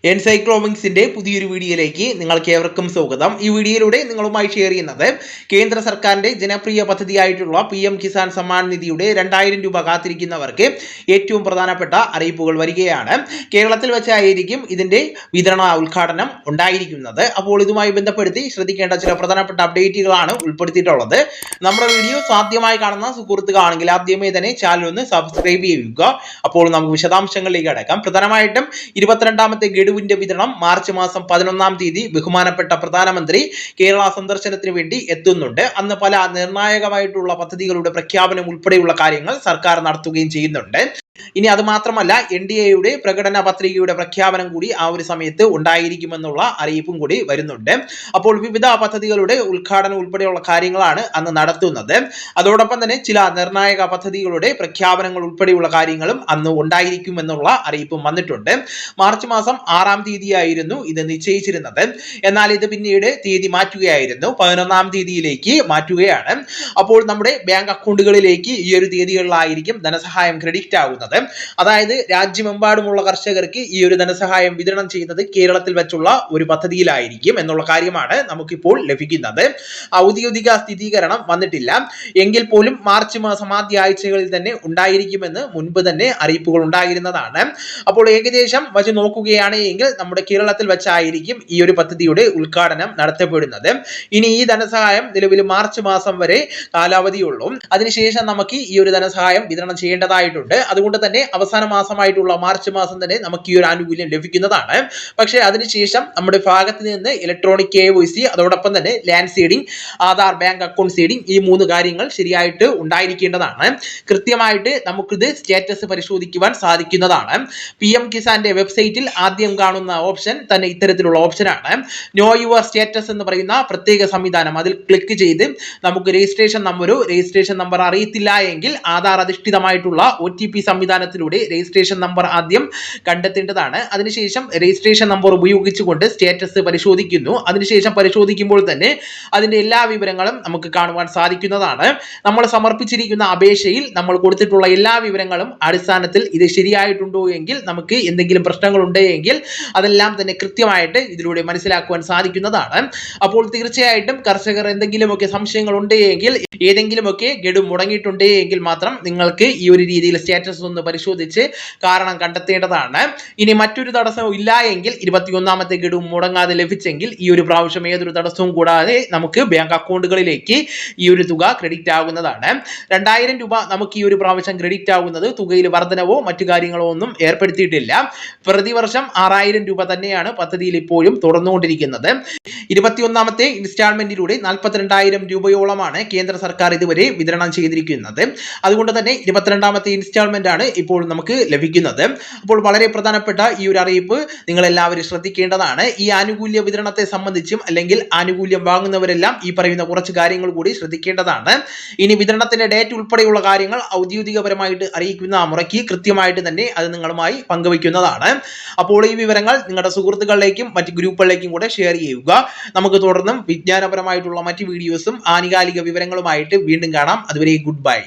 എൻസൈക്ലോമിക്സിന്റെ പുതിയൊരു വീഡിയോയിലേക്ക് നിങ്ങൾക്ക് ഏവർക്കും സ്വാഗതം. ഈ വീഡിയോയിലൂടെ നിങ്ങളുമായി ഷെയർ ചെയ്യുന്നത് കേന്ദ്ര സർക്കാരിന്റെ ജനപ്രിയ പദ്ധതിയായിട്ടുള്ള PM കിസാൻ സമ്മാൻ നിധിയുടെ 2000 രൂപ കാത്തിരിക്കുന്നവർക്ക് ഏറ്റവും പ്രധാനപ്പെട്ട അറിയിപ്പുകൾ വരികയാണ്. കേരളത്തിൽ വെച്ചായിരിക്കും ഇതിന്റെ വിതരണ ഉദ്ഘാടനം ഉണ്ടായിരിക്കുന്നത്. അപ്പോൾ ഇതുമായി ബന്ധപ്പെടുത്തി ശ്രദ്ധിക്കേണ്ട ചില പ്രധാനപ്പെട്ട അപ്ഡേറ്റുകളാണ് ഉൾപ്പെടുത്തിയിട്ടുള്ളത്. നമ്മുടെ വീഡിയോ ആദ്യമായി കാണുന്ന സുഹൃത്തുക്കളാണെങ്കിൽ ആദ്യമേ തന്നെ ചാനൽ ഒന്ന് സബ്സ്ക്രൈബ് ചെയ്യുക. അപ്പോൾ നമുക്ക് വിശദാംശങ്ങളിലേക്ക് കടക്കാം. പ്രധാനമായിട്ടും 22ാമത്തെ ഗഡുവിന്റെ വിതരണം മാർച്ച് മാസം 11-ാം തീയതി ബഹുമാനപ്പെട്ട പ്രധാനമന്ത്രി കേരള സന്ദർശനത്തിന് വേണ്ടി എത്തുന്നുണ്ട്. അന്ന് പല നിർണായകമായിട്ടുള്ള പദ്ധതികളുടെ പ്രഖ്യാപനം ഉൾപ്പെടെയുള്ള കാര്യങ്ങൾ സർക്കാർ നടത്തുകയും ചെയ്യുന്നുണ്ട്. ഇനി അത് മാത്രമല്ല NDAയുടെ പ്രകടന പത്രികയുടെ പ്രഖ്യാപനം കൂടി ആ ഒരു സമയത്ത് ഉണ്ടായിരിക്കുമെന്നുള്ള അറിയിപ്പും കൂടി വരുന്നുണ്ട്. അപ്പോൾ വിവിധ പദ്ധതികളുടെ ഉദ്ഘാടനം ഉൾപ്പെടെയുള്ള കാര്യങ്ങളാണ് അന്ന് നടത്തുന്നത്. അതോടൊപ്പം തന്നെ ചില നിർണായക പദ്ധതികളുടെ പ്രഖ്യാപനങ്ങൾ ഉൾപ്പെടെയുള്ള കാര്യങ്ങളും അന്ന് ഉണ്ടായിരിക്കുമെന്നുള്ള അറിയിപ്പും വന്നിട്ടുണ്ട്. മാർച്ച് മാസം 6-ാം തീയതിയായിരുന്നു ഇത് നിശ്ചയിച്ചിരുന്നത്. എന്നാൽ ഇത് പിന്നീട് തീയതി മാറ്റുകയായിരുന്നു, 11-ാം തീയതിയിലേക്ക് മാറ്റുകയാണ്. അപ്പോൾ നമ്മുടെ ബാങ്ക് അക്കൗണ്ടുകളിലേക്ക് ഈ ഒരു തീയതികളിലായിരിക്കും ധനസഹായം ക്രെഡിറ്റ് ആകുന്നത്. അതായത് രാജ്യമെമ്പാടുമുള്ള കർഷകർക്ക് ഈ ഒരു ധനസഹായം വിതരണം ചെയ്യുന്നത് കേരളത്തിൽ വെച്ചുള്ള ഒരു പദ്ധതിയിലായിരിക്കും എന്നുള്ള കാര്യമാണ് നമുക്കിപ്പോൾ ലഭിക്കുന്നത്. ഔദ്യോഗിക സ്ഥിരീകരണം വന്നിട്ടില്ല എങ്കിൽ പോലും മാർച്ച് മാസം ആദ്യ ആഴ്ചകളിൽ തന്നെ ഉണ്ടായിരിക്കുമെന്ന് മുൻപ് തന്നെ അറിയിപ്പുകൾ ഉണ്ടായിരുന്നതാണ്. അപ്പോൾ ഏകദേശം വച്ച് നോക്കുകയാണെങ്കിൽ നമ്മുടെ കേരളത്തിൽ വെച്ചായിരിക്കും ഈ ഒരു പദ്ധതിയുടെ ഉദ്ഘാടനം നടത്തപ്പെടുന്നത്. ഇനി ഈ ധനസഹായം നിലവിൽ മാർച്ച് മാസം വരെ കാലാവധിയുള്ളൂ. അതിനുശേഷം നമുക്ക് ഈ ഒരു ധനസഹായം വിതരണം ചെയ്യേണ്ടതായിട്ടുണ്ട്. അതുകൊണ്ട് തന്നെ അവസാന മാസമായിട്ടുള്ള മാർച്ച് മാസം തന്നെ നമുക്ക് ഈ ഒരു ആനുകൂല്യം ലഭിക്കുന്നതാണ്. പക്ഷേ അതിനുശേഷം നമ്മുടെ ഭാഗത്ത് നിന്ന് ഇലക്ട്രോണിക് KYC, അതോടൊപ്പം തന്നെ land seeding, Aadhaar, bank account seeding, ഈ 3 കാര്യങ്ങൾ ശരിയായിട്ട് ഉണ്ടായിരിക്കേണ്ടതാണ്. കൃത്യമായിട്ട് നമുക്കിത് സ്റ്റാറ്റസ് പരിശോധിക്കുവാൻ സാധിക്കുന്നതാണ്. PM കിസാന്റെ വെബ്സൈറ്റിൽ ആദ്യം കാണുന്ന ഓപ്ഷൻ തന്നെ ഇത്തരത്തിലുള്ള ഓപ്ഷനാണ്. നോ യുവർ സ്റ്റാറ്റസ് എന്ന് പറയുന്ന പ്രത്യേക സംവിധാനം. അതിൽ ക്ലിക്ക് ചെയ്ത് നമുക്ക് രജിസ്ട്രേഷൻ നമ്പർ അറിയത്തില്ല എങ്കിൽ ആധാർ അധിഷ്ഠിതമായിട്ടുള്ള OTP സംവിധാനത്തിലൂടെ രജിസ്ട്രേഷൻ നമ്പർ ആദ്യം കണ്ടെത്തേണ്ടതാണ്. അതിനുശേഷം രജിസ്ട്രേഷൻ നമ്പർ ഉപയോഗിച്ചുകൊണ്ട് സ്റ്റാറ്റസ് പരിശോധിക്കുന്നു. അതിനുശേഷം പരിശോധിക്കുമ്പോൾ തന്നെ അതിന്റെ എല്ലാ വിവരങ്ങളും നമുക്ക് കാണുവാൻ സാധിക്കുന്നതാണ്. നമ്മൾ സമർപ്പിച്ചിരിക്കുന്ന അപേക്ഷയിൽ നമ്മൾ കൊടുത്തിട്ടുള്ള എല്ലാ വിവരങ്ങളും അടിസ്ഥാനത്തിൽ ഇത് ശരിയായിട്ടുണ്ടോ എങ്കിൽ, നമുക്ക് എന്തെങ്കിലും പ്രശ്നങ്ങൾ ഉണ്ടെങ്കിൽ അതെല്ലാം തന്നെ കൃത്യമായിട്ട് ഇതിലൂടെ മനസ്സിലാക്കുവാൻ സാധിക്കുന്നതാണ്. അപ്പോൾ തീർച്ചയായിട്ടും കർഷകർ എന്തെങ്കിലുമൊക്കെ സംശയങ്ങൾ ഉണ്ടെങ്കിൽ, ഏതെങ്കിലുമൊക്കെ ഗഡു മുടങ്ങിയിട്ടുണ്ടെങ്കിൽ മാത്രം നിങ്ങൾക്ക് ഈ ഒരു രീതിയിൽ സ്റ്റാറ്റസ് ഒന്ന് പരിശോധിച്ച് കാരണം കണ്ടെത്തേണ്ടതാണ്. ഇനി മറ്റൊരു തടസ്സവും ഇല്ല എങ്കിൽ 21ാമത്തെ ഗഡു മുടങ്ങാതെ ലഭിച്ചെങ്കിൽ ഈ ഒരു പ്രാവശ്യം ഏതൊരു തടസ്സവും കൂടാതെ നമുക്ക് ബാങ്ക് അക്കൗണ്ടുകളിലേക്ക് ഈ ഒരു തുക ക്രെഡിറ്റ് ആകുന്നതാണ്. 2000 രൂപ നമുക്ക് ഈ ഒരു പ്രാവശ്യം ക്രെഡിറ്റ് ആകുന്നത് തുകയിൽ വർധനവോ മറ്റു കാര്യങ്ങളോ ഒന്നും ഏർപ്പെടുത്തിയിട്ടില്ല. പ്രതിവർഷം 6000 രൂപ തന്നെയാണ് പദ്ധതിയിൽ ഇപ്പോഴും തുടർന്നുകൊണ്ടിരിക്കുന്നത്. 21ാമത്തെ ഇൻസ്റ്റാൾമെന്റിലൂടെ 42,000 രൂപയോളമാണ് കേന്ദ്ര സർക്കാർ ഇതുവരെ വിതരണം ചെയ്തിരിക്കുന്നത്. അതുകൊണ്ട് തന്നെ 22ാമത്തെ ഇൻസ്റ്റാൾമെന്റ് ആണ് ഇപ്പോൾ നമുക്ക് ലഭിക്കുന്നത്. അപ്പോൾ വളരെ പ്രധാനപ്പെട്ട ഈ ഒരു അറിയിപ്പ് നിങ്ങൾ എല്ലാവരും ശ്രദ്ധിക്കേണ്ടതാണ്. ഈ ആനുകൂല്യ വിതരണത്തെ സംബന്ധിച്ചും അല്ലെങ്കിൽ ആനുകൂല്യം വാങ്ങുന്നവരെല്ലാം ഈ പറയുന്ന കുറച്ച് കാര്യങ്ങൾ കൂടി ശ്രദ്ധിക്കേണ്ടതാണ്. ഇനി വിതരണത്തിന്റെ ഡേറ്റ് ഉൾപ്പെടെയുള്ള കാര്യങ്ങൾ ഔദ്യോഗികപരമായിട്ട് അറിയിക്കുന്ന മുറയ്ക്ക് കൃത്യമായിട്ട് തന്നെ അത് നിങ്ങളുമായി പങ്കുവയ്ക്കുന്നതാണ്. അപ്പോൾ ഈ വിവരങ്ങൾ നിങ്ങളുടെ സുഹൃത്തുക്കളിലേക്കും മറ്റ് ഗ്രൂപ്പുകളിലേക്കും കൂടെ ഷെയർ ചെയ്യുക. നമുക്ക് തുടർന്നും വിജ്ഞാനപരമായിട്ടുള്ള മറ്റ് വീഡിയോസും ആനുകാലിക വിവരങ്ങളുമായിട്ട് വീണ്ടും കാണാം. അതുവരെ ഗുഡ് ബൈ.